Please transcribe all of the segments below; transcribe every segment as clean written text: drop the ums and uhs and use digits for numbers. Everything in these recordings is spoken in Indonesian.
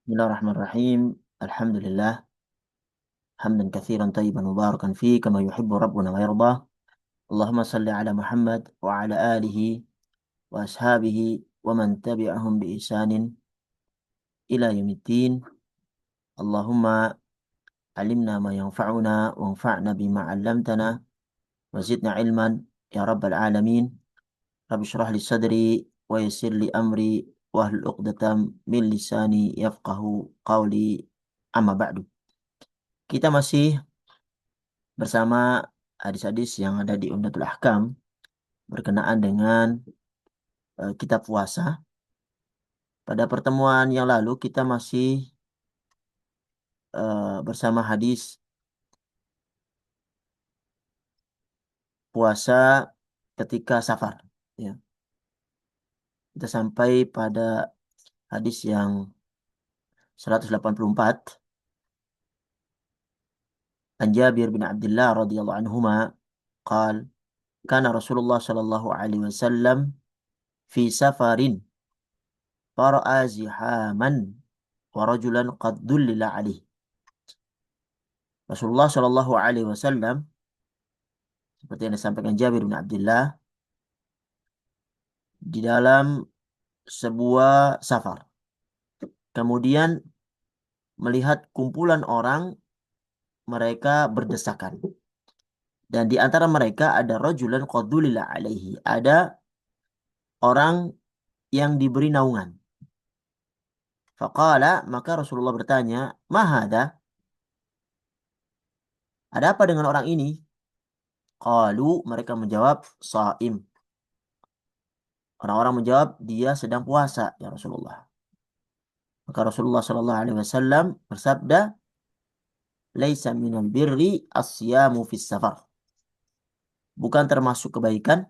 Bismillahirrahmanirrahim. Alhamdulillah. Hamdan kathiran tayyiban mubarakan fi kama yuhibbu rabbuna wa yardah. Allahumma salli ala Muhammad wa ala alihi wa ashabihi wa man tabi'ahum bi ihsanin ila yaumiddin. Allahumma alimna ma yanfa'una wanfa'na bima 'allamtana wa zidna ilman ya rabbal alamin. Rabbi shrah li sadri wa yassir li amri wa hlul 'uqdatam min lisani yafqahu qawli. Amma ba'du. Kita masih bersama hadis-hadis yang ada di Umdatul Ahkam berkenaan dengan kitab puasa. Pada pertemuan yang lalu kita masih bersama hadis puasa ketika safar. Ya. Kita sampai pada hadis yang 184. An Jabir bin Abdullah radhiyallahu anhuma qal kana Rasulullah sallallahu alaihi wasallam fi safarin fara'a zihaman wa rajulan qad dullila alaihi. Rasulullah Shallallahu Alaihi Wasallam seperti yang disampaikan Jabir bin Abdullah di dalam sebuah safar. Kemudian melihat kumpulan orang, mereka berdesakan. Dan di antara mereka ada rajulan qadulila alaihi. Ada orang yang diberi naungan. Faqala, maka Rasulullah bertanya, "Mahada? Ada apa dengan orang ini?" Qalu, mereka menjawab, "Shaim." Orang-orang menjawab, "Dia sedang puasa, ya Rasulullah." Maka Rasulullah Shallallahu Alaihi Wasallam bersabda, "Laisa minal birri asyamu fis safar." Bukan termasuk kebaikan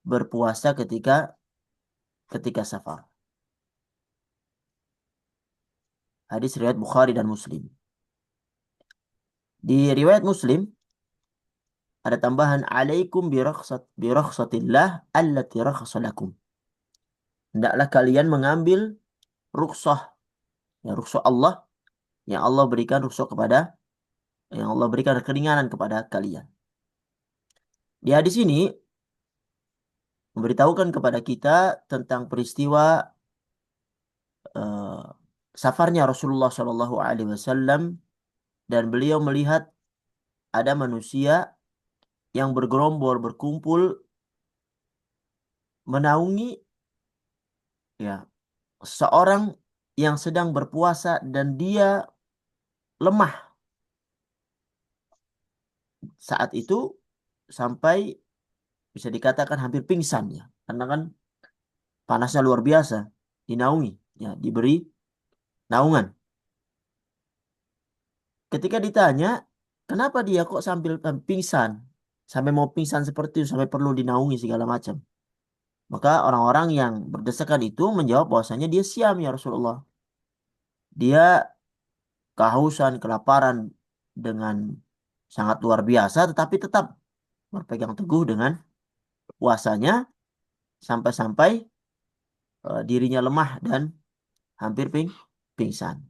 berpuasa ketika safar. Hadis riwayat Bukhari dan Muslim. Di riwayat Muslim ada tambahan alaikum bi rakhsatillah allati rakhasa lakum. Hendaklah kalian mengambil rukhsah, ya rukhsah Allah yang Allah berikan yang Allah berikan keringanan kepada kalian. Di hadis ini memberitahukan kepada kita tentang peristiwa eh, safarnya Rasulullah Shallallahu Alaihi Wasallam, dan beliau melihat ada manusia yang bergerombol berkumpul menaungi ya seorang yang sedang berpuasa dan dia lemah saat itu sampai bisa dikatakan hampir pingsan, ya, karena kan panasnya luar biasa, dinaungi, ya, diberi naungan. Ketika ditanya kenapa dia kok sambil pingsan, sampai mau pingsan seperti itu, sampai perlu dinaungi segala macam, maka orang-orang yang berdesakan itu menjawab bahwasanya dia siam, ya Rasulullah. Dia kehausan, kelaparan dengan sangat luar biasa, tetapi tetap berpegang teguh dengan puasanya sampai-sampai dirinya lemah dan hampir pingsan.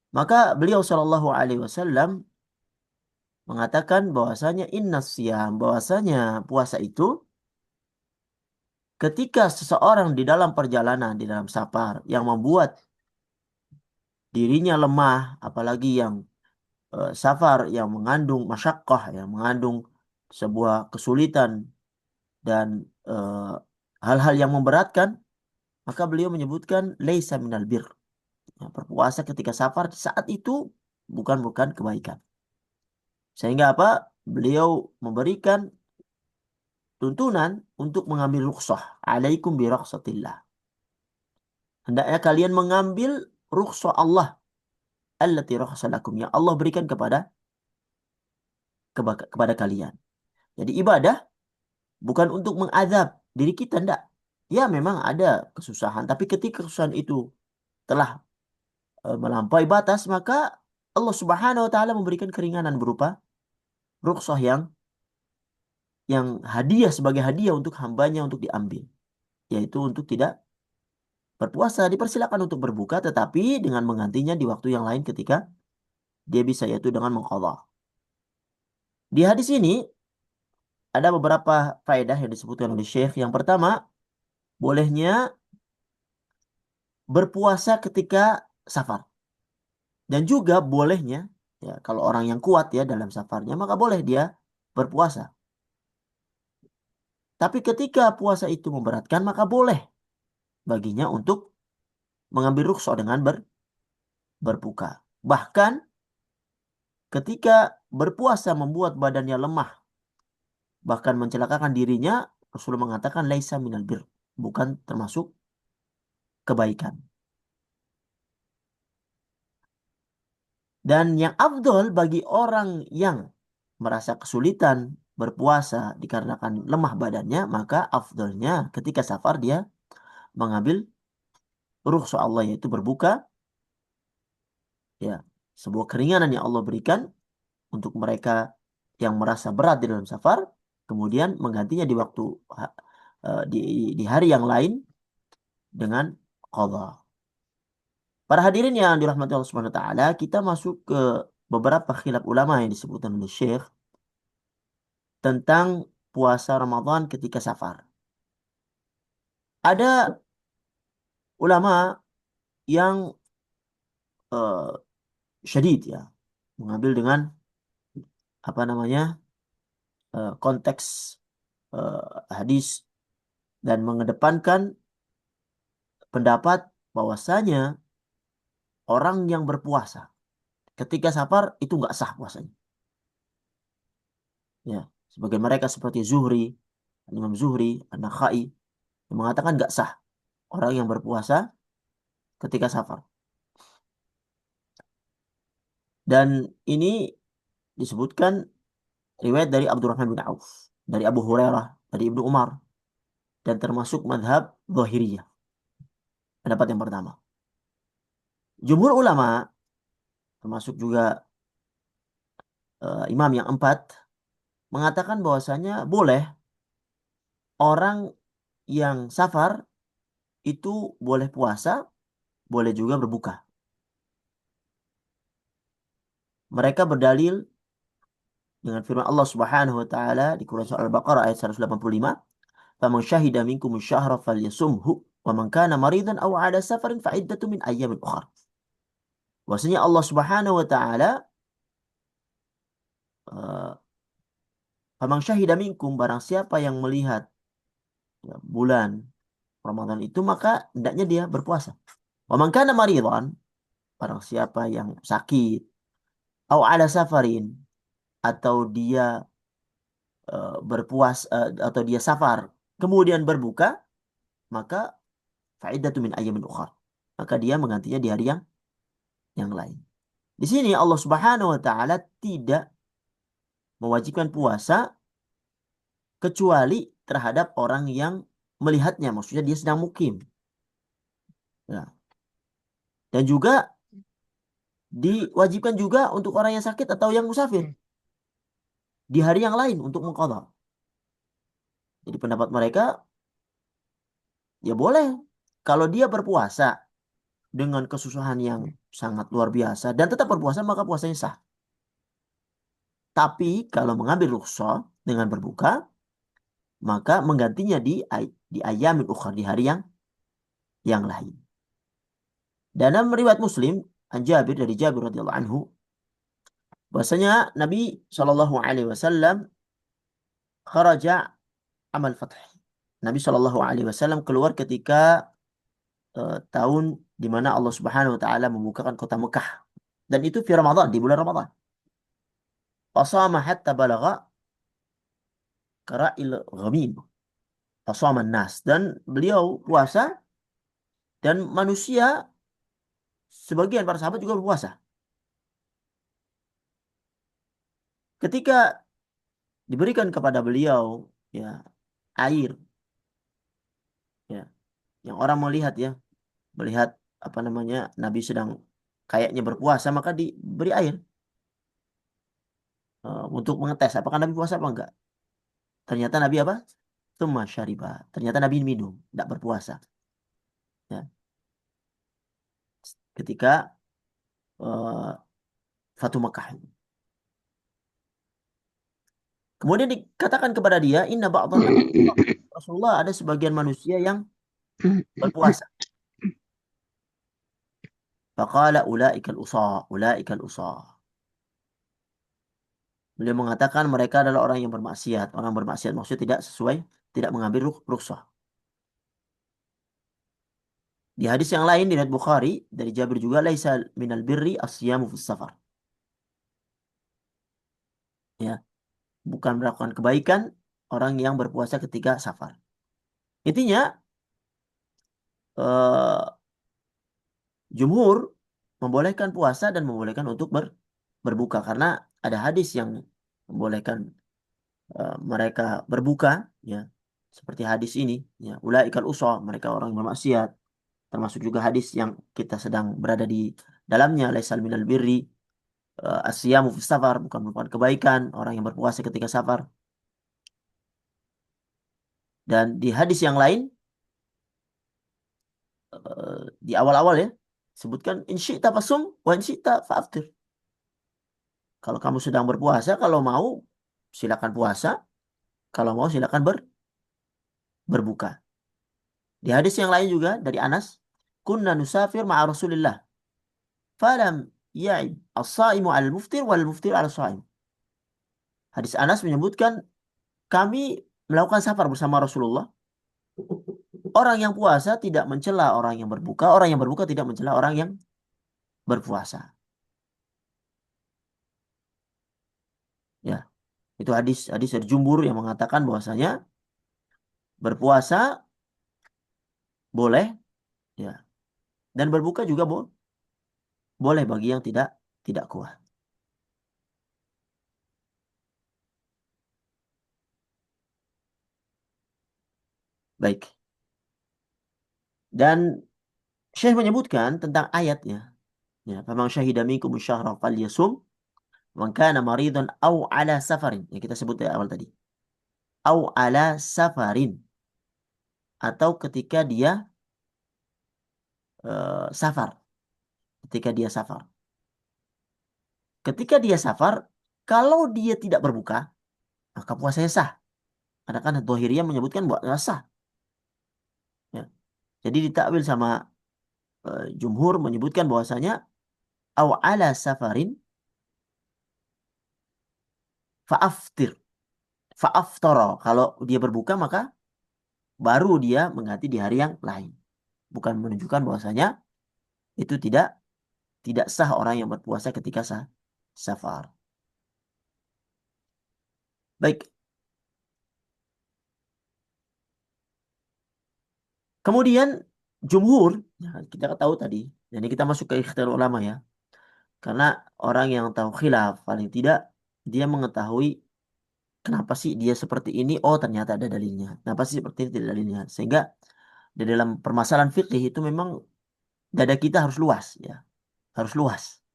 Maka beliau Shallallahu Alaihi Wasallam mengatakan bahwasanya bahwasanya puasa itu ketika seseorang di dalam perjalanan, di dalam safar yang membuat dirinya lemah, apalagi yang safar yang mengandung masyakkah, yang mengandung sebuah kesulitan dan eh, hal-hal yang memberatkan, maka beliau menyebutkan laisa minal bir. Ya, berpuasa ketika safar saat itu bukan kebaikan. Sehingga apa? Beliau memberikan tuntunan untuk mengambil rukhsah. Alaikum bi rakhsatillah. Hendaknya kalian mengambil rukhsah Allah allati rakhasa lakum, yang Allah berikan kepada kalian. Jadi ibadah bukan untuk mengazab diri kita, enggak. Ya memang ada kesusahan, tapi ketika kesusahan itu telah melampaui batas, maka Allah Subhanahu wa taala memberikan keringanan berupa rukhsah yang hadiah, sebagai hadiah untuk hambanya untuk diambil, yaitu untuk tidak berpuasa, dipersilakan untuk berbuka, tetapi dengan menggantinya di waktu yang lain ketika dia bisa, yaitu dengan mengqadha. Di hadis ini ada beberapa faedah yang disebutkan oleh Syekh. Yang pertama, bolehnya berpuasa ketika safar. Dan juga bolehnya, ya, kalau orang yang kuat ya dalam safarnya, maka boleh dia berpuasa. Tapi ketika puasa itu memberatkan, maka boleh baginya untuk mengambil rukhsah dengan berbuka. Bahkan ketika berpuasa membuat badannya lemah, bahkan mencelakakan dirinya, Rasulullah mengatakan laisa minal bir, bukan termasuk kebaikan. Dan yang afdol bagi orang yang merasa kesulitan berpuasa dikarenakan lemah badannya, maka afdolnya ketika safar dia mengambil rukhsah Allah, yaitu berbuka, ya, sebuah keringanan yang Allah berikan untuk mereka yang merasa berat di dalam safar, kemudian menggantinya di waktu di hari yang lain dengan qadha. Para hadirin yang dirahmati Allah Subhanahu wa taala, kita masuk ke beberapa khilaf ulama yang disebutkan oleh Syekh tentang puasa Ramadan ketika safar. Ada ulama yang uh, syadid ya, mengambil dengan apa namanya konteks hadis dan mengedepankan pendapat bahwasanya orang yang berpuasa ketika safar itu nggak sah puasanya. Ya, sebagian mereka seperti Zuhri, Imam Zuhri, An-Nakhai yang mengatakan nggak sah orang yang berpuasa ketika safar. Dan ini disebutkan riwayat dari Abdurrahman bin Auf, dari Abu Hurairah, dari Ibnu Umar, dan termasuk madhab Zahiriyah. Pendapat yang pertama. Jumhur ulama, termasuk juga imam yang empat, mengatakan bahwasanya boleh orang yang safar itu boleh puasa, boleh juga berbuka. Mereka berdalil dengan firman Allah Subhanahu wa taala di Quran surah Al-Baqarah ayat 185, "Faman syahida minkum asy-syahra falyasumhu wa man kana maridan aw 'ala safarin fa iddatun min ayyamin ukhra." Bahwasanya Allah Subhanahu wa taala faman syahida minkum, barang siapa yang melihat ya, bulan Ramadan itu, maka hendaknya dia berpuasa. Wa man kana maridan, barang siapa yang sakit, aw 'ala safarin, atau dia atau dia safar kemudian berbuka, maka fa'iddatu min ayyamin ukhar, maka dia menggantinya di hari yang lain. Di sini Allah Subhanahu wa taala tidak mewajibkan puasa kecuali terhadap orang yang melihatnya, maksudnya dia sedang mukim. Ya. Dan juga diwajibkan juga untuk orang yang sakit atau yang musafir di hari yang lain untuk mengqadha. Jadi pendapat mereka, ya boleh kalau dia berpuasa dengan kesusahan yang sangat luar biasa dan tetap berpuasa, maka puasanya sah. Tapi kalau mengambil rukhsah dengan berbuka, maka menggantinya di ayamin ukhra, di hari yang lain. Dalam riwayat Muslim, an Jabir, dari Jabir radhiyallahu anhu, bahwasanya Nabi Shallallahu alaihi wasallam kharaja amal fath. Nabi Shallallahu alaihi wasallam keluar ketika tahun di mana Allah Subhanahu wa taala membukakan kota Mekah. Dan itu di Ramadan, di bulan Ramadan. Fasama hatta balagha qara'il ghamim. Fasama nas, dan beliau puasa dan manusia sebagian para sahabat juga berpuasa. Ketika diberikan kepada beliau ya air, ya, yang orang melihat ya, melihat apa namanya Nabi sedang kayaknya berpuasa, maka diberi air untuk mengetes apakah Nabi puasa apa enggak. Ternyata Nabi apa? Tsumma syariba. Ternyata Nabi minum, tidak berpuasa. Ya. ketika uh, Fatu Makkah. Kemudian dikatakan kepada dia, Inna ba'dhan nas, Rasulullah, ada sebagian manusia yang berpuasa. Faqala ulaikal usa, ulaikal usa. Beliau mengatakan mereka adalah orang yang bermaksiat. Orang bermaksiat maksudnya tidak sesuai, tidak mengambil rukhsah. Di hadis yang lain di riwayat Bukhari dari Jabir juga, laisa minal birri asyamu fis safar. Ya, bukan melakukan kebaikan orang yang berpuasa ketika safar. Intinya eh, jumhur membolehkan puasa dan membolehkan untuk berbuka karena ada hadis yang membolehkan mereka berbuka, ya, seperti hadis ini, ya, ulaikal usha, mereka orang yang bermaksiat. Termasuk juga hadis yang kita sedang berada di dalamnya, laisal minal birri asyamu fis safar, bukan merupakan kebaikan orang yang berpuasa ketika safar. Dan di hadis yang lain di awal-awal ya sebutkan in syi'ta fasum wa in syi'ta fa'aftir. Kalau kamu sedang berpuasa, kalau mau silakan puasa, kalau mau silakan berbuka. Di hadis yang lain juga dari Anas, kunna nusafir ma'a Rasulillah, falam ya'ib as-saimu 'alal muftir wal muftir 'alal shaim. Hadis Anas menyebutkan kami melakukan safar bersama Rasulullah. Orang yang puasa tidak mencela orang yang berbuka, orang yang berbuka tidak mencela orang yang berpuasa. Ya, itu hadis hadis dari Jumhur yang mengatakan bahwasanya berpuasa boleh, ya, dan berbuka juga boleh bagi yang tidak kuat. Baik. Dan Syekh menyebutkan tentang ayatnya. Ya, faman syahida minkum syahra falyasum man kana maridan au ala safarin. Yang kita sebut di awal tadi. Au ala safarin, atau ketika dia safar. Ketika dia safar. Ketika dia safar, kalau dia tidak berbuka, maka puasanya sah. Karena kan Dhahiriyah menyebutkan bahwa sah. Ya. Jadi ditakwil sama jumhur menyebutkan bahwasanya au ala safarin fa'aftir. Fa'aftara. Kalau dia berbuka maka baru dia mengganti di hari yang lain. Bukan menunjukkan bahwasanya itu tidak sah orang yang berpuasa ketika safar. Baik. Kemudian jumhur, ya, kita tahu tadi, jadi kita masuk ke ikhtilaf ulama ya. Karena orang yang tahu khilaf paling tidak dia mengetahui kenapa sih dia seperti ini? Oh, ternyata ada dalilnya. Kenapa sih seperti ini tidak dalilnya? Sehingga di dalam permasalahan fikih itu memang dada kita harus luas ya, harus luas.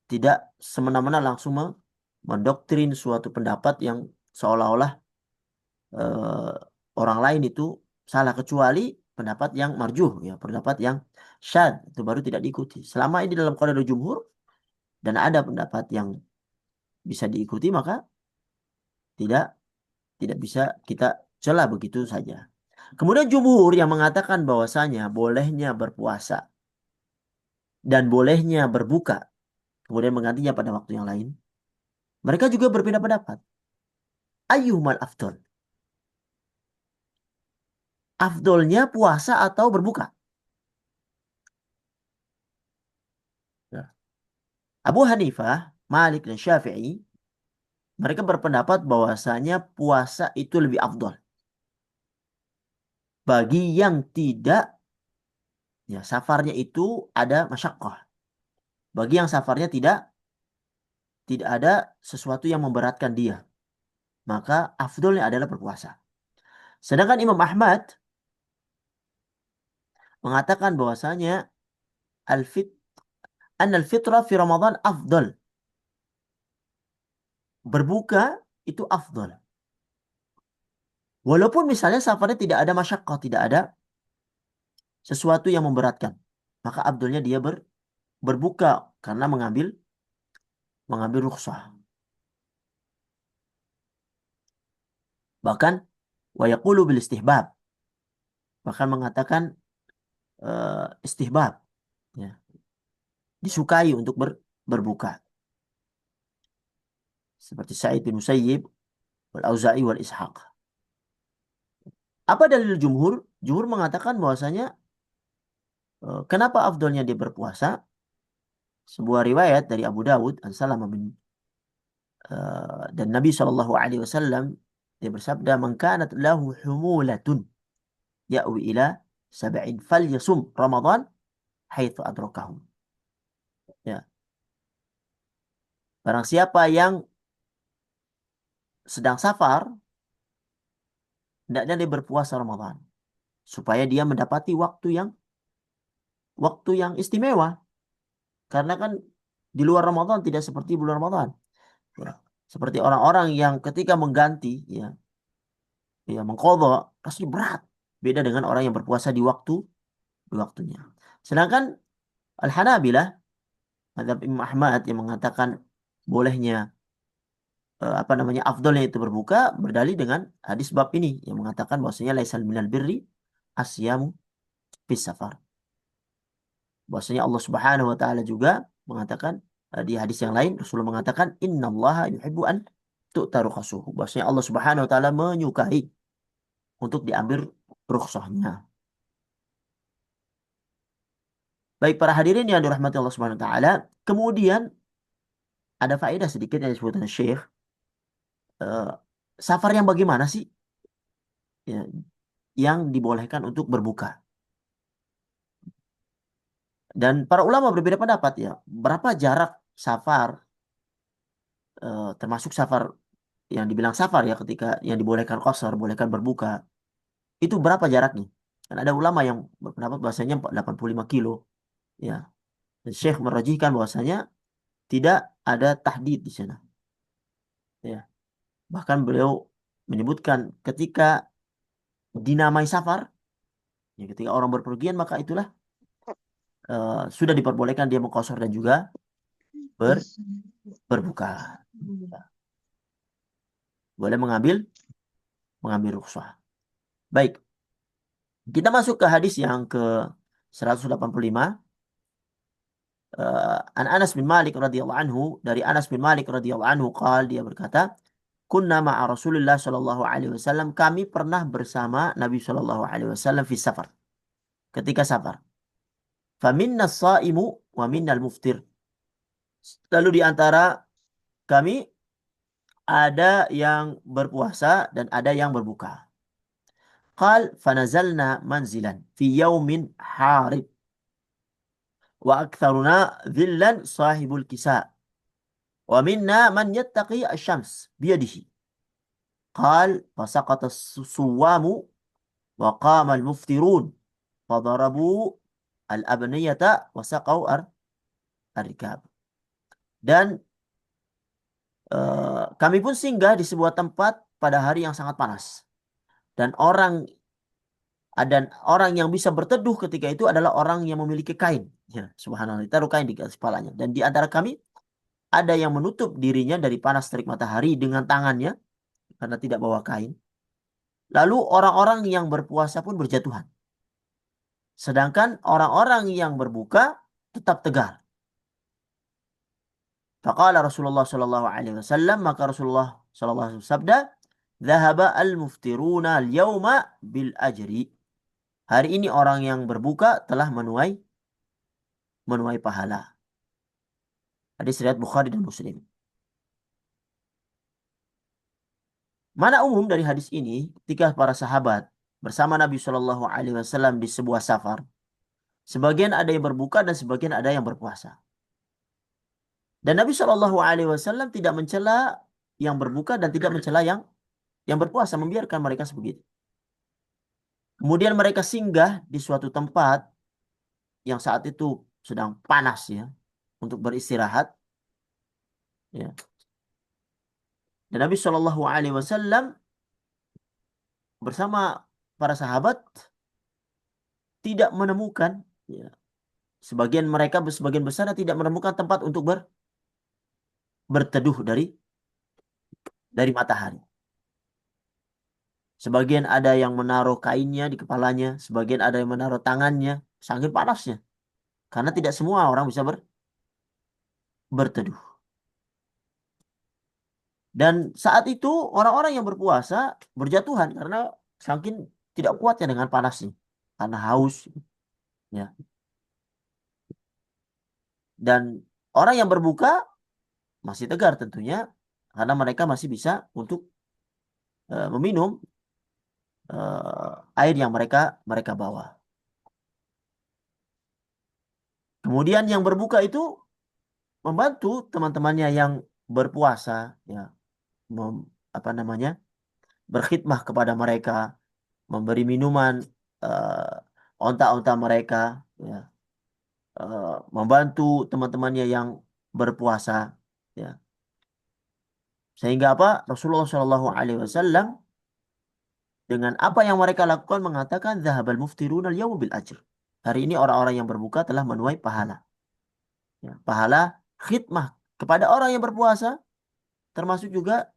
Tidak semena-mena langsung mendoktrin suatu pendapat yang seolah-olah eh, orang lain itu salah, kecuali pendapat yang marjuh ya, pendapat yang syad itu baru tidak diikuti. Selama ini dalam qaidah jumhur dan ada pendapat yang bisa diikuti maka tidak tidak bisa kita cela begitu saja. Kemudian jumhur yang mengatakan bahwasanya bolehnya berpuasa dan bolehnya berbuka, kemudian menggantinya pada waktu yang lain. Mereka juga berbeda pendapat. Ayyuhumal afdol? Afdolnya puasa atau berbuka? Ya. Abu Hanifah, Malik, dan Syafi'i, mereka berpendapat bahwasanya puasa itu lebih afdol. Bagi yang tidak, ya safarnya itu ada masyakkah. Bagi yang safarnya tidak ada sesuatu yang memberatkan dia, maka afdolnya adalah berpuasa. Sedangkan Imam Ahmad mengatakan bahwasanya al-fit al-fitra fi Ramadan afdal. Berbuka itu afdal. Walaupun misalnya safarnya tidak ada masyakkah, tidak ada sesuatu yang memberatkan, maka afdalnya dia berbuka karena mengambil rukhsah. Bahkan wa yaqulu bil istihbab, bahkan mengatakan istihbab, ya, disukai untuk berbuka. Seperti Sa'id bin Musayyib, wal Auza'i wal Ishaq. Apa dalil jumhur? Jumhur mengatakan bahwasanya kenapa afdolnya dia berpuasa? Sebuah riwayat dari Abu Dawud, An Salamah bin dan Nabi Shallallahu Alaihi Wasallam dia bersabda, "Man kanat lahu humulatun ya'wi ila sab'in falyasum Ramadan haitsu adrakahum." Ya, barang siapa yang sedang safar, hendaknya dia berpuasa Ramadan supaya dia mendapati waktu yang istimewa. Karena kan di luar Ramadan tidak seperti bulan Ramadan. Ya. Seperti orang-orang yang ketika mengganti, ya mengqadha pasti berat. Beda dengan orang yang berpuasa di waktunya. Sedangkan Al-Hanabilah, mazhab Imam Ahmad yang mengatakan bolehnya apa namanya afdolnya itu berbuka, berdalil dengan hadis bab ini yang mengatakan bahwasanya laisal minal birri asyamu fis safar. Bahwasanya Allah Subhanahu wa taala juga mengatakan di hadis yang lain, Rasulullah mengatakan innallaha yuhibbu an tu'taru khasuhu. Bahwasanya Allah Subhanahu wa taala menyukai untuk diambil rukhsahnya. Baik para hadirin yang dirahmati Allah Subhanahu wa taala, kemudian ada faedah sedikit yang disebutkan Syekh. eh, Safar yang bagaimana sih, ya, yang dibolehkan untuk berbuka? Dan para ulama berbeda pendapat, ya. Berapa jarak safar, termasuk safar yang dibilang safar, ya, ketika yang dibolehkan qasar, bolehkan berbuka. Itu berapa jaraknya? Dan ada ulama yang berpendapat bahwasanya 85 kilo. Ya. Dan Syekh merajihkan bahwasanya tidak ada tahdid di sana. Ya. Bahkan beliau menyebutkan ketika dinamai safar, ya, ketika orang berpergian maka itulah sudah diperbolehkan dia mengqasar dan juga ber- berbuka. Ya. Boleh mengambil rukhsah. Baik, kita masuk ke hadis yang ke 185. An Anas bin Malik radhiyallahu anhu, dari Anas bin Malik radhiyallahu anhu dia berkata, kunna ma'a Rasulillah sallallahu alaihi wasallam, kami pernah bersama Nabi sallallahu alaihi wasallam fi safar, ketika safar. Faminna as-saimu wa minnal muftir. Lalu di antara kami ada yang berpuasa dan ada yang berbuka. Qal fanazalna manzilan fi yaumin harib wa aktsaruna dhillan sahibul kisa wa minna man yattaqi asy-syams biyadihi. Qal fasaqata as-suwamu wa qama al-muftirun fadarabu al-abniyata wa saqau ar-rikab. Dan kami pun singgah di sebuah tempat pada hari yang sangat panas. Dan orang yang bisa berteduh ketika itu adalah orang yang memiliki kain. Ya, subhanallah, ditaruh kain di atas kepalanya. Dan di antara kami ada yang menutup dirinya dari panas terik matahari dengan tangannya karena tidak bawa kain. Lalu orang-orang yang berpuasa pun berjatuhan. Sedangkan orang-orang yang berbuka tetap tegar. Faqala Rasulullah sallallahu alaihi wasallam, maka Rasulullah sallallahu alaihi wasallam sabda, "Dhahaba al-muftiruna al-yawma bil ajri." Hari ini orang yang berbuka telah menuai pahala. Hadis riwayat Bukhari dan Muslim. Mana umum dari hadis ini, ketika para sahabat bersama Nabi Shallallahu Alaihi Wasallam di sebuah safar, sebagian ada yang berbuka dan sebagian ada yang berpuasa. Dan Nabi Shallallahu Alaihi Wasallam tidak mencela yang berbuka dan tidak mencela yang berpuasa, membiarkan mereka sebegitu. Kemudian mereka singgah di suatu tempat yang saat itu sedang panas, ya, untuk beristirahat. Ya. Dan Nabi Shallallahu Alaihi Wasallam bersama para sahabat tidak menemukan, ya, Sebagian mereka, sebagian besar tidak menemukan tempat untuk berteduh dari matahari. Sebagian ada yang menaruh kainnya di kepalanya, sebagian ada yang menaruh tangannya, saking panasnya. Karena tidak semua orang bisa berteduh. Dan saat itu orang-orang yang berpuasa berjatuhan karena saking tidak kuatnya dengan panasnya. Karena haus, ya. Dan orang yang berbuka masih tegar tentunya karena mereka masih bisa untuk meminum air yang mereka mereka bawa. Kemudian yang berbuka itu membantu teman-temannya yang berpuasa, ya, mem- apa namanya, berkhidmah kepada mereka, memberi minuman onta-onta mereka, ya, membantu teman-temannya yang berpuasa, ya. Sehingga apa? Rasulullah Shallallahu Alaihi Wasallam dengan apa yang mereka lakukan mengatakan zahabal muftirun al bil ajr. Hari ini orang-orang yang berbuka telah menuai pahala. Ya, pahala khidmah kepada orang yang berpuasa, termasuk juga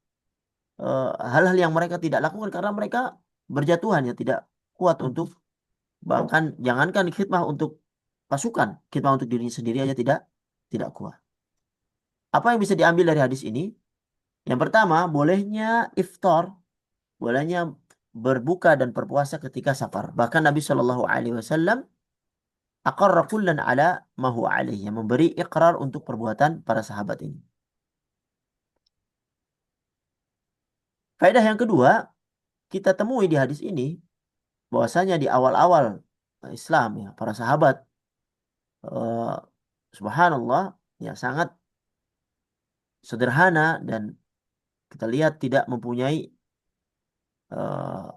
hal-hal yang mereka tidak lakukan karena mereka berjatuhan, ya, tidak kuat untuk, bahkan jangankan khidmah untuk pasukan, khidmah untuk diri sendiri aja tidak kuat. Apa yang bisa diambil dari hadis ini? Yang pertama, bolehnya iftar, bolehnya berbuka dan berpuasa ketika safar. Bahkan Nabi Shallallahu Alaihi Wasallam aqarra kullan ala ma huwa alaihi, memberi ikrar untuk perbuatan para sahabat ini. Faedah yang kedua, kita temui di hadis ini bahwasanya di awal-awal Islam, ya, para sahabat, eh, subhanallah, ya, sangat sederhana dan kita lihat tidak mempunyai eh,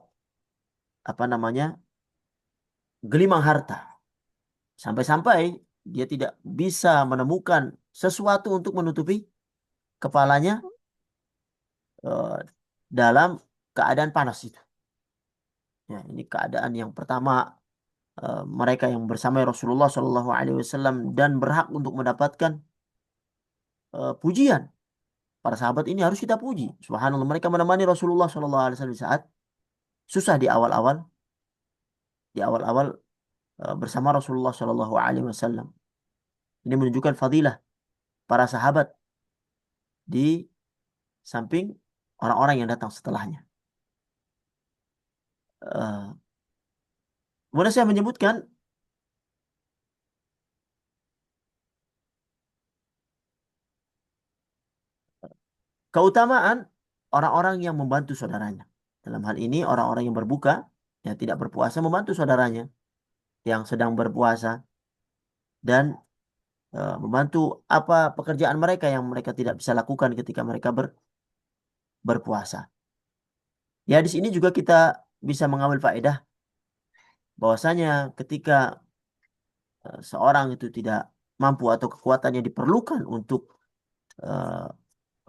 apa namanya, gelimang harta. Sampai-sampai dia tidak bisa menemukan sesuatu untuk menutupi kepalanya eh, dalam keadaan panas itu. Ya, ini keadaan yang pertama, mereka yang bersama Rasulullah Shallallahu Alaihi Wasallam dan berhak untuk mendapatkan pujian. Para sahabat ini harus kita puji. Subhanallah, mereka menemani Rasulullah Shallallahu Alaihi Wasallam di saat susah, di awal-awal bersama Rasulullah Shallallahu Alaihi Wasallam. Ini menunjukkan fadilah para sahabat di samping orang-orang yang datang setelahnya. Eh, Kemudian saya menyebutkan keutamaan orang-orang yang membantu saudaranya. Dalam hal ini orang-orang yang berbuka, yang tidak berpuasa, membantu saudaranya yang sedang berpuasa dan membantu apa pekerjaan mereka yang mereka tidak bisa lakukan ketika mereka berpuasa. Ya, di sini juga kita bisa mengambil faedah bahwasanya ketika seorang itu tidak mampu atau kekuatannya diperlukan untuk eh,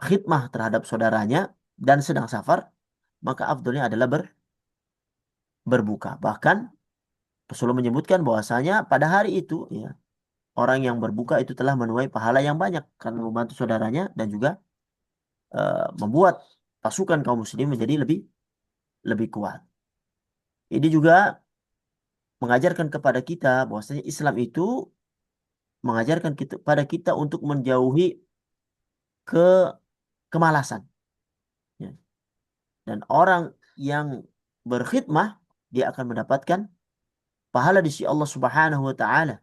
khidmah terhadap saudaranya dan sedang safar, maka afdolnya adalah berbuka. Bahkan Rasulullah menyebutkan bahwasanya pada hari itu, ya, orang yang berbuka itu telah menuai pahala yang banyak karena membantu saudaranya dan juga membuat pasukan kaum muslimin menjadi lebih lebih kuat. Ini juga mengajarkan kepada kita bahwasanya Islam itu mengajarkan kita, pada kita untuk menjauhi ke kemalasan. Ya. Dan orang yang berkhidmah dia akan mendapatkan pahala di sisi Allah Subhanahu wa taala.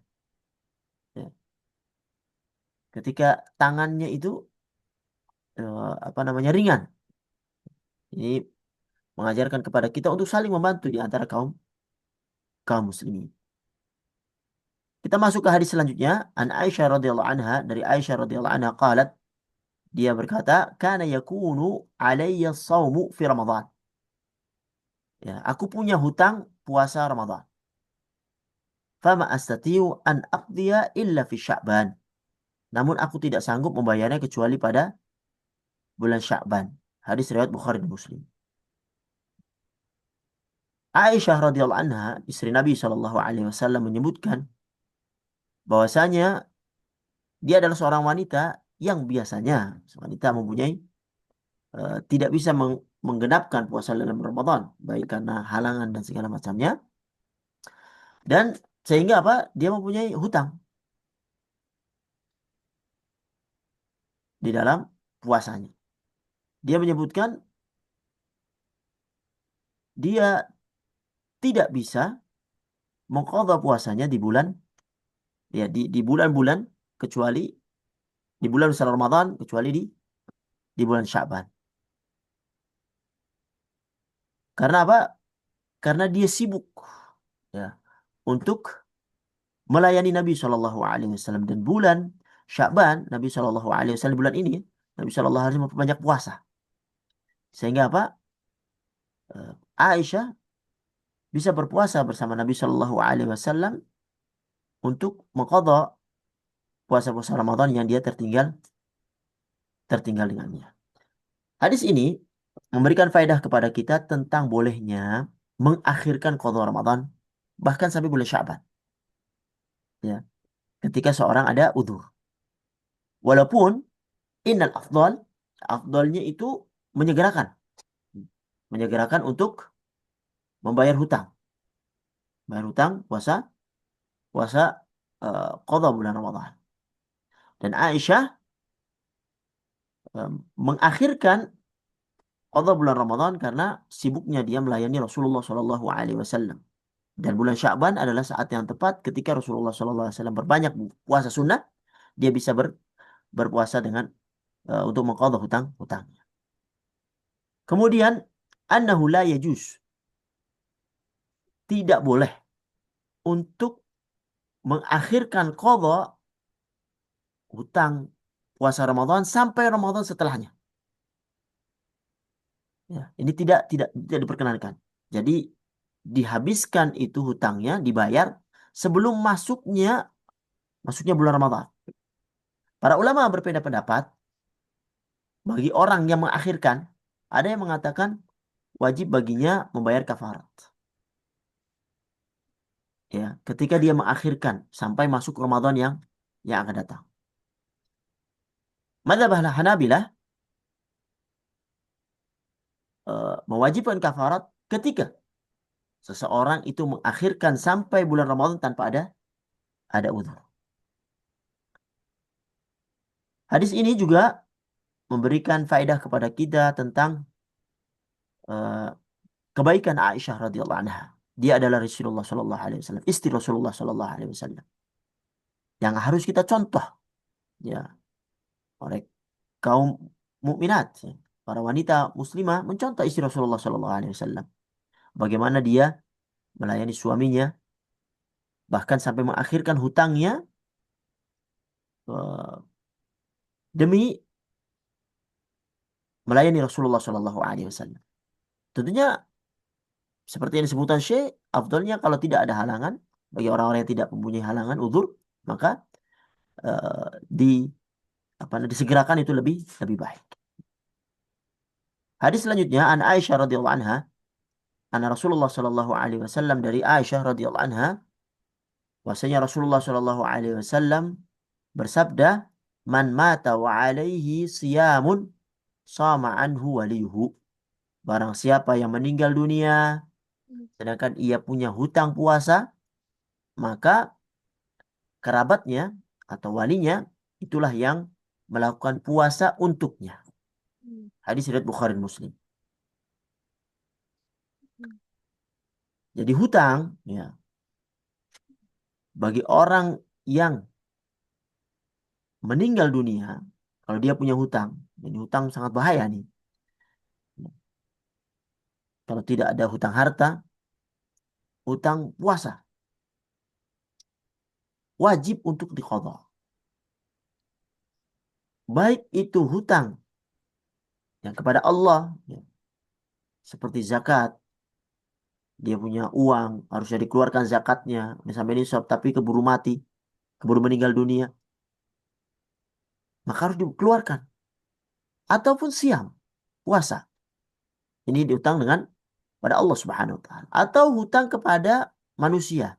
Ya. Ketika tangannya itu apa namanya, ringan. Ini mengajarkan kepada kita untuk saling membantu di antara kaum kaum muslimin. Kita masuk ke hadis selanjutnya. An Aisyah radhiyallahu anha, dari Aisyah radhiyallahu anha qalat, dia berkata, kana yakunu alayya saumu fi Ramadan. Ya, aku punya hutang puasa Ramadan. Fama astatiu an aqdiya illa fi Sya'ban. Namun aku tidak sanggup membayarnya kecuali pada bulan Sya'ban. Hadis riwayat Bukhari dan Muslim. Aisyah radhiyallahu anha, istri Nabi Shallallahu alaihi wasallam, menyebutkan bahwasanya dia adalah seorang wanita yang biasanya wanita mempunyai tidak bisa menggenapkan puasa dalam Ramadan, baik karena halangan dan segala macamnya, dan sehingga apa? Dia mempunyai hutang di dalam puasanya. Dia menyebutkan dia tidak bisa mengqadha puasanya di bulan ya di bulan-bulan, kecuali di bulan besar Ramadan, kecuali di bulan Sya'ban. Karena apa? Karena dia sibuk ya untuk melayani Nabi Shallallahu Alaihi Wasallam, dan bulan Sya'ban Nabi Shallallahu Alaihi Wasallam bulan ini Nabi Shallallahu Alaihi Wasallam memperbanyak puasa, sehingga apa? Aisyah bisa berpuasa bersama Nabi Shallallahu Alaihi Wasallam untuk mengqadha puasa-puasa Ramadan yang dia tertinggal tertinggal dengannya. Hadis ini memberikan faedah kepada kita tentang bolehnya mengakhirkan qadha Ramadan bahkan sampai bulan Sya'ban, ya, ketika seorang ada udzur. Walaupun innal afdalnya itu menyegerakan, menyegerakan untuk membayar hutang, bayar hutang puasa puasa qadha bulan Ramadan. Dan Aisyah mengakhirkan qadha bulan Ramadan karena sibuknya dia melayani Rasulullah Shallallahu Alaihi Wasallam. Dan bulan Sya'ban adalah saat yang tepat ketika Rasulullah Shallallahu Alaihi Wasallam berbanyak puasa sunnah, dia bisa berpuasa dengan untuk mengqadha hutang-hutangnya. Kemudian annahu la yajuz, tidak boleh untuk mengakhirkan qadha hutang puasa Ramadan sampai Ramadan setelahnya. Ya, ini tidak diperkenankan. Jadi dihabiskan itu hutangnya, dibayar sebelum masuknya bulan Ramadan. Para ulama berbeda pendapat. Bagi orang yang mengakhirkan, ada yang mengatakan wajib baginya membayar kafarat. Ya, ketika dia mengakhirkan sampai masuk Ramadan yang akan datang. Madzhab Hanabilah mewajibkan kafarat ketika seseorang itu mengakhirkan sampai bulan Ramadan tanpa ada udzur. Hadis ini juga memberikan faedah kepada kita tentang uh, kebaikan Aisyah radhiyallahu anha. Dia adalah Rasulullah Shallallahu Alaihi Wasallam, istri Rasulullah Shallallahu Alaihi Wasallam, yang harus kita contoh ya oleh kaum mukminat, ya. Para wanita muslimah mencontoh istri Rasulullah Shallallahu Alaihi Wasallam, bagaimana dia melayani suaminya bahkan sampai mengakhirkan hutangnya uh, demi melayani Rasulullah Shallallahu Alaihi Wasallam. Tentunya seperti yang disebutkan Syekh, afdalnya kalau tidak ada halangan, bagi orang-orang yang tidak mempunyai halangan udzur, maka uh, di disegerakan itu lebih lebih baik. Hadis selanjutnya an Aisyah radhiyallahu anha, anna Rasulullah sallallahu alaihi wasallam, dari Aisyah radhiyallahu anha, bahwasanya Rasulullah sallallahu alaihi wasallam bersabda, man mata wa alaihi siyamun sama anhu waliyuhu. Barang siapa yang meninggal dunia sedangkan ia punya hutang puasa, maka kerabatnya atau walinya itulah yang melakukan puasa untuknya. Hadis riwayat Bukhari dan Muslim. Jadi hutang ya bagi orang yang meninggal dunia, kalau dia punya hutang, ini hutang sangat bahaya nih. Kalau tidak ada hutang harta, hutang puasa wajib untuk diqadha. Baik itu hutang yang kepada Allah, ya, seperti zakat, dia punya uang harusnya dikeluarkan zakatnya, sampai nisab tapi keburu mati, keburu meninggal dunia, maka harus dikeluarkan. Ataupun siam, puasa. Ini dihutang dengan pada Allah Subhanahu wa taala. Atau hutang kepada manusia.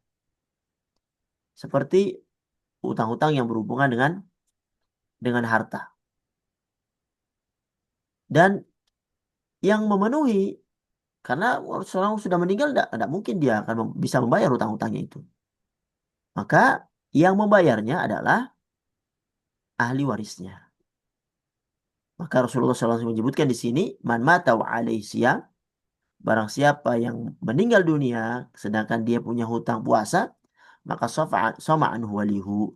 Seperti hutang-hutang yang berhubungan dengan harta. Dan yang memenuhi, karena seorang sudah meninggal, tidak mungkin dia akan bisa membayar hutang-hutangnya itu. Maka yang membayarnya adalah ahli warisnya. Maka Rasulullah SAW menyebutkan di sini, man mata wa alaihi siyam, barang siapa yang meninggal dunia sedangkan dia punya hutang puasa, maka soma anhu walihu.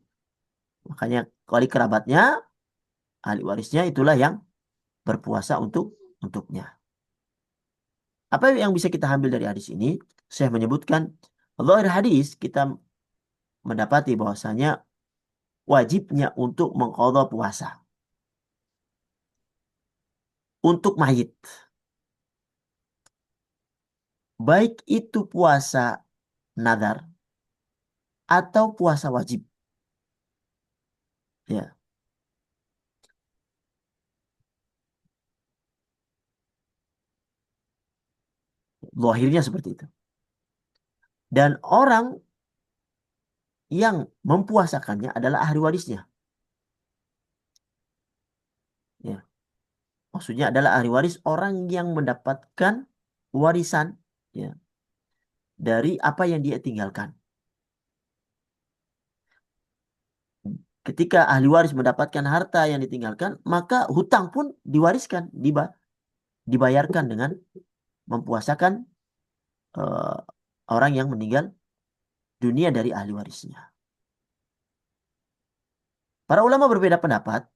Makanya wali kerabatnya, ahli warisnya itulah yang berpuasa untuknya. Apa yang bisa kita ambil dari hadis ini? Saya menyebutkan, dari hadis kita mendapati bahwasanya wajibnya untuk mengqadha puasa untuk mayit. Baik itu puasa nadar atau puasa wajib. Ya, zahirnya seperti itu. Dan orang yang mempuasakannya adalah ahli warisnya. Ya, maksudnya adalah ahli waris orang yang mendapatkan warisan, ya, dari apa yang dia tinggalkan. Ketika ahli waris mendapatkan harta yang ditinggalkan, maka hutang pun diwariskan, dibayarkan dengan mempuasakan eh, orang yang meninggal dunia dari ahli warisnya. Para ulama berbeda pendapat.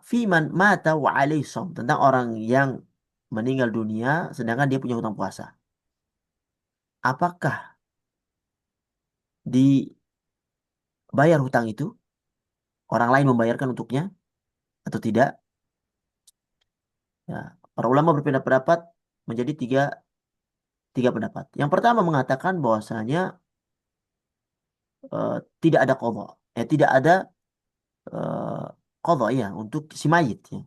Fiman mata wa alaihi shaum, tentang orang yang meninggal dunia sedangkan dia punya hutang puasa. Apakah dibayar hutang itu? Orang lain membayarkan untuknya atau tidak? Ya, para ulama berbeda pendapat menjadi tiga pendapat. Yang pertama mengatakan bahwasanya eh, tidak ada qadha. Tidak ada eh, qadha ya untuk si mayit ya.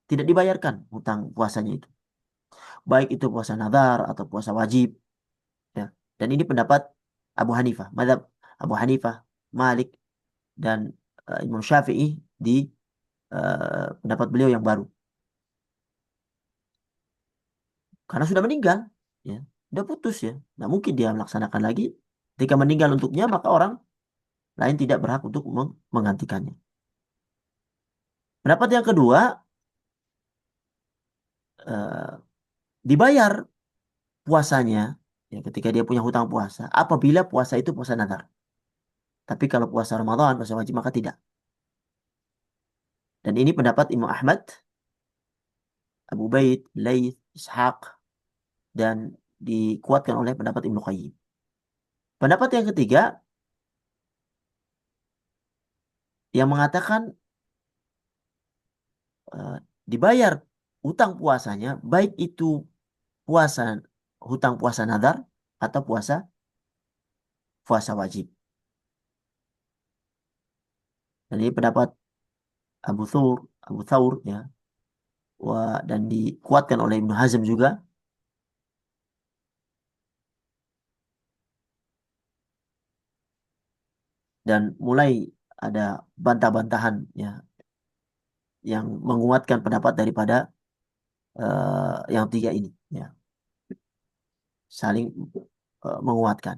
Tidak dibayarkan hutang puasanya itu. Baik itu puasa nazar atau puasa wajib ya. Dan ini pendapat Abu Hanifah, mazhab Abu Hanifah, Malik dan Imam Syafi'i di pendapat beliau yang baru. Karena sudah meninggal, ya, sudah putus ya. Nggak mungkin dia melaksanakan lagi. Ketika meninggal untuknya, maka orang lain tidak berhak untuk menggantikannya. Pendapat yang kedua, eh, dibayar puasanya ya, ketika dia punya hutang puasa, apabila puasa itu puasa nazar. Tapi kalau puasa Ramadan, puasa wajib, maka tidak. Dan ini pendapat Imam Ahmad, Abu Baid, Laith, Ishaq, dan dikuatkan oleh pendapat Ibnu Qayyim. Pendapat yang ketiga, yang mengatakan eh, dibayar hutang puasanya, baik itu puasa hutang puasa nadar atau puasa wajib. Dan ini pendapat Abu Thawr, Abu Thawr ya, dan dikuatkan oleh Ibnu Hazm juga. Dan mulai ada bantah-bantahan ya yang menguatkan pendapat daripada yang tiga ini ya, saling menguatkan.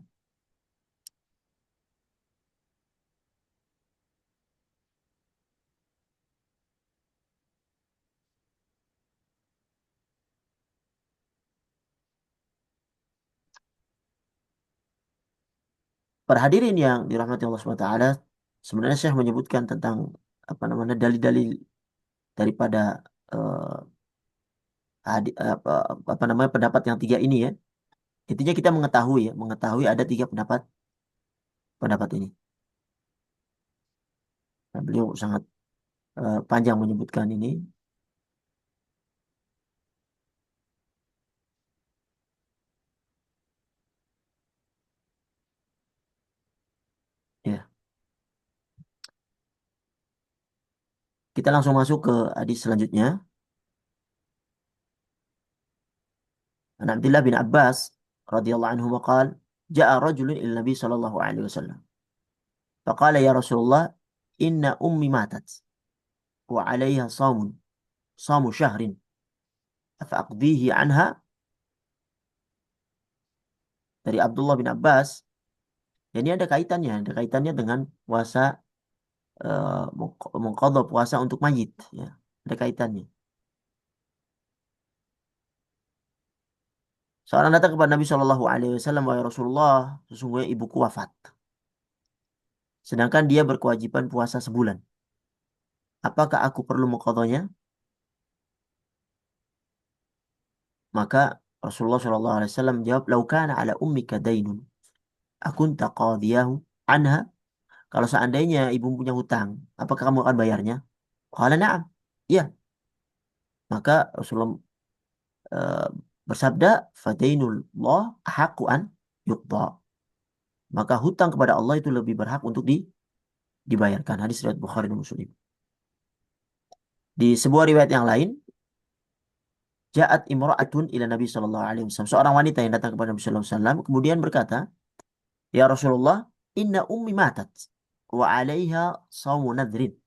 Para hadirin yang dirahmati Allah SWT, sebenarnya saya menyebutkan tentang apa namanya dalil-dalil daripada eh, apa namanya pendapat yang tiga ini ya. Intinya kita mengetahui ada tiga pendapat pendapat ini. Nah, beliau sangat panjang menyebutkan ini. Ya, kita langsung masuk ke hadis selanjutnya. An Abdullah bin Abbas radhiyallahu anhu maqal ja'a rajulun ila Nabi sallallahu alaihi wasallam. Faqala ya Rasulullah, inna ummi matat wa 'alaiha shamu syahrin. Afa aqdihi anha? Dari Abdullah bin Abbas. Ini ada kaitannya dengan puasa, mengqadha puasa untuk mayit, ya. Ada kaitannya. Seorang datang kepada Nabi Shallallahu Alaihi Wasallam, wahai Rasulullah, sesungguhnya ibuku wafat. Sedangkan dia berkewajiban puasa sebulan. Apakah aku perlu mengqadhanya? Maka Rasulullah Shallallahu Alaihi Wasallam menjawab, "Lau kana ala ummika dainun, akunta qadhiyahu anha?" Kalau seandainya ibu punya hutang, apakah kamu akan bayarnya? Qala na'am. Iya. Maka Rasulullah eh, bersabda, "Fadainullah ahaqqu an yuqda." Maka hutang kepada Allah itu lebih berhak untuk dibayarkan. Hadis riwayat Bukhari dan Muslim. Di sebuah riwayat yang lain, Ja'at imra'atun ila Nabi sallallahu alaihi wasallam. Seorang wanita yang datang kepada Nabi sallallahu alaihi wasallam kemudian berkata, "Ya Rasulullah, inna ummi matat wa 'alaiha shaumu nadhrin."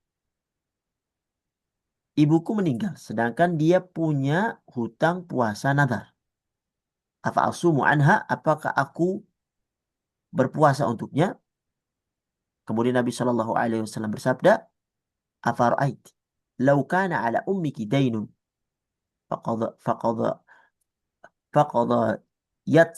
Ibuku meninggal sedangkan dia punya hutang puasa nadar. Afa asumu anha? Apakah aku berpuasa untuknya? Kemudian Nabi sallallahu alaihi wasallam bersabda, "Afara'ait law kana 'ala ummiki dainun faqada faqada yat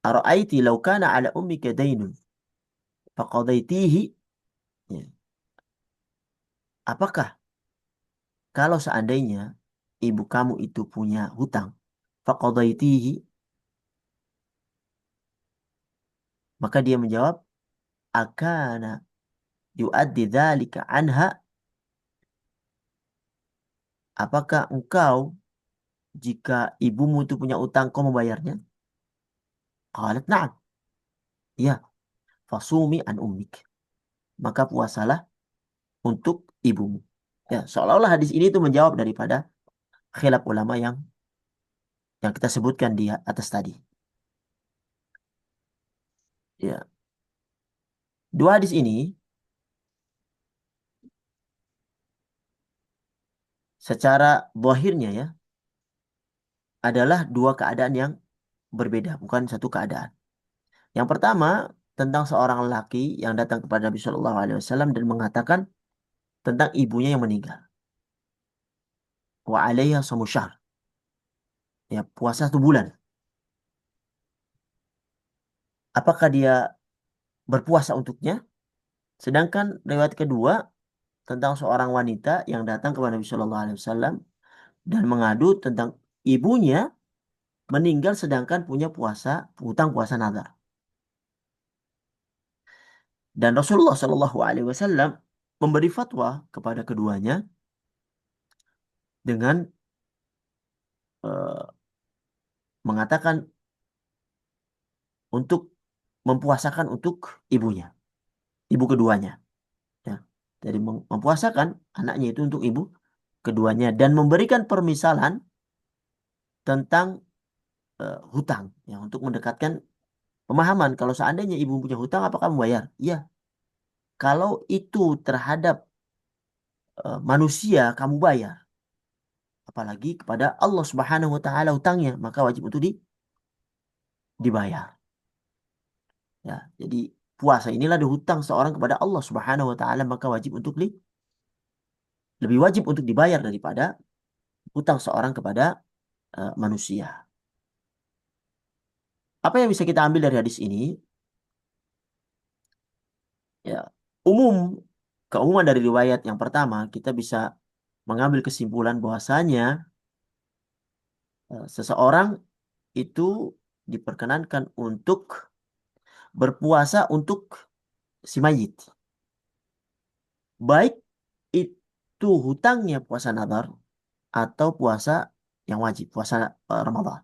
ara'aiti law kana 'ala ummika dainun faqadaitihi." Ya. Apakah kalau seandainya ibu kamu itu punya hutang, faqadaitihi, maka dia menjawab, akana yu'addi dzalika anha? Apakah engkau, jika ibumu itu punya utang, kau membayarnya? Qalat na'am. Ya, fasumi an ummik. Maka puasalah untuk ibumu. Ya, seolah-olah hadis ini itu menjawab daripada khilaf ulama yang kita sebutkan di atas tadi. Ya, dua hadis ini secara zahirnya, ya, adalah dua keadaan yang berbeda, bukan satu keadaan. Yang pertama, tentang seorang lelaki yang datang kepada Nabi Shallallahu Alaihi Wasallam dan mengatakan tentang ibunya yang meninggal. Wa alaiha shamu syahr. Ya, puasa 1 bulan. Apakah dia berpuasa untuknya? Sedangkan riwayat kedua tentang seorang wanita yang datang kepada Nabi Shallallahu Alaihi Wasallam dan mengadu tentang ibunya meninggal sedangkan punya hutang puasa nazar. Dan Rasulullah Shallallahu Alaihi Wasallam memberi fatwa kepada keduanya dengan eh, mengatakan untuk mempuasakan untuk ibunya, ibu keduanya. Ya. Jadi mempuasakan anaknya itu untuk ibu keduanya dan memberikan permisalan tentang hutang, ya, untuk mendekatkan pemahaman kalau seandainya ibu punya hutang apakah membayar? Iya. Kalau itu terhadap manusia kamu bayar, apalagi kepada Allah Subhanahu wa taala hutangnya, maka wajib untuk dibayar. Ya, jadi puasa inilah hutang seorang kepada Allah Subhanahu wa taala, maka wajib untuk lebih wajib untuk dibayar daripada hutang seorang kepada manusia. Apa yang bisa kita ambil dari hadis ini? Ya, umum keumuman dari riwayat yang pertama kita bisa mengambil kesimpulan bahwasanya seseorang itu diperkenankan untuk berpuasa untuk si mayit. Baik itu hutangnya puasa nadar atau puasa yang wajib, puasa Ramadan.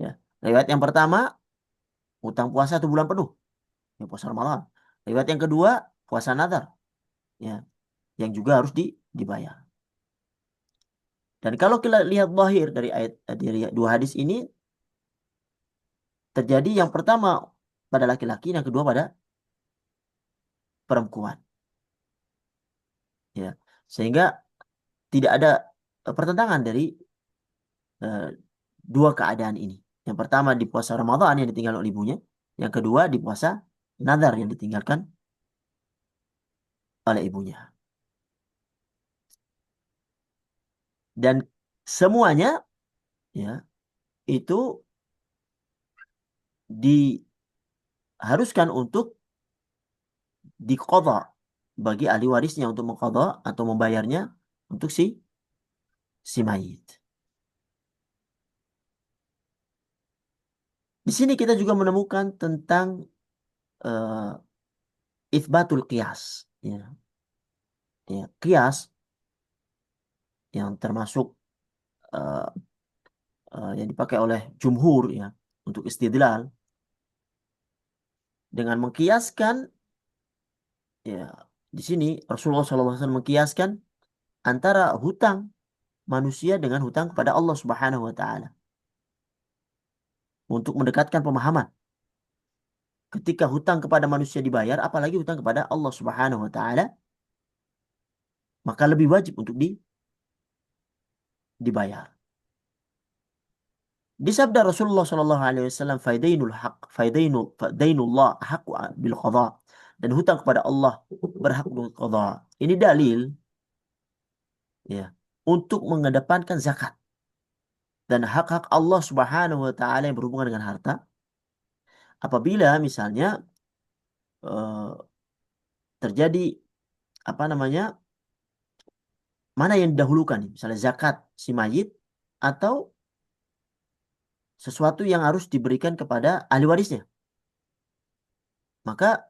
Ya. Riwayat yang pertama, hutang puasa 1 bulan penuh, ya, puasa Ramadan. Riwayat yang kedua, puasa nadar. Ya. yang juga harus dibayar. Dan kalau kita lihat zahir dari ayat dari dua hadis ini, terjadi yang pertama pada laki-laki, yang kedua pada perempuan. Ya, sehingga tidak ada pertentangan dari eh, dua keadaan ini. Yang pertama di puasa Ramadan yang ditinggal oleh ibunya, yang kedua di puasa nazar yang ditinggalkan oleh ibunya. Dan semuanya ya itu diharuskan untuk diqadha bagi ahli warisnya untuk mengqadha atau membayarnya untuk si mayit. Di sini kita juga menemukan tentang uh, itsbatul qiyas, ya, ya, qiyas yang termasuk uh, yang dipakai oleh jumhur ya untuk istidlal dengan mengkiaskan, ya, di sini Rasulullah SAW mengkiaskan antara hutang manusia dengan hutang kepada Allah Subhanahu wa taala untuk mendekatkan pemahaman. Ketika hutang kepada manusia dibayar, apalagi hutang kepada Allah Subhanahu wa taala, maka lebih wajib untuk dibayar. Di sabda Rasulullah Shallallahu Alaihi Wasallam, "Faidainul haq, faidainullah haqu bil qadha." Dan hutang kepada Allah berhak untuk qadha. Ini dalil ya untuk mengedepankan zakat dan hak-hak Allah Subhanahu wa taala yang berhubungan dengan harta. Apabila misalnya eh, terjadi apa namanya? Mana yang didahulukan nih? Misalnya zakat si mayit atau sesuatu yang harus diberikan kepada ahli warisnya. Maka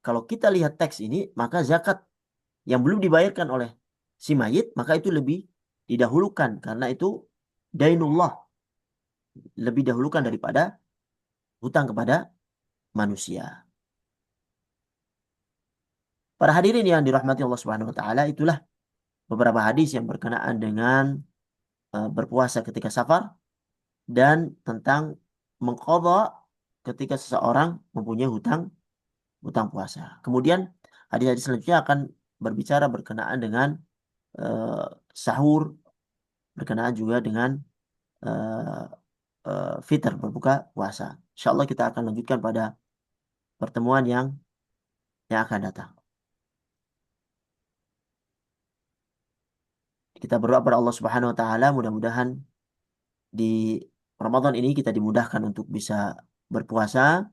kalau kita lihat teks ini, maka zakat yang belum dibayarkan oleh si mayit, maka itu lebih didahulukan karena itu dainullah, lebih dahulukan daripada hutang kepada manusia. Para hadirin yang dirahmati Allah Subhanahu wa taala, itulah beberapa hadis yang berkenaan dengan berpuasa ketika safar dan tentang mengqadha ketika seseorang mempunyai hutang hutang puasa. Kemudian hadis-hadis selanjutnya akan berbicara berkenaan dengan eh, sahur, berkenaan juga dengan eh, fitr berbuka puasa. Insya Allah kita akan lanjutkan pada pertemuan yang akan datang. Kita berdoa pada Allah Subhanahu wa taala mudah-mudahan di Ramadan ini kita dimudahkan untuk bisa berpuasa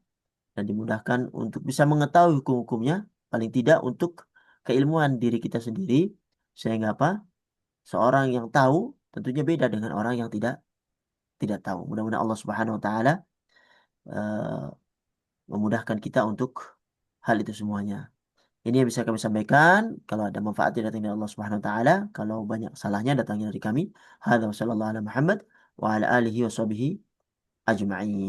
dan dimudahkan untuk bisa mengetahui hukum-hukumnya, paling tidak untuk keilmuan diri kita sendiri, sehingga apa? Seorang yang tahu tentunya beda dengan orang yang tidak tahu. Mudah-mudahan Allah Subhanahu wa taala eh, memudahkan kita untuk hal itu semuanya. Ini yang bisa kami sampaikan. Kalau ada manfaatnya datang dari Allah Subhanahu wa taala, kalau banyak salahnya datangnya dari kami. Hadza wa sallallahu ala Muhammad wa ala alihi wa sahbihi ajma'in.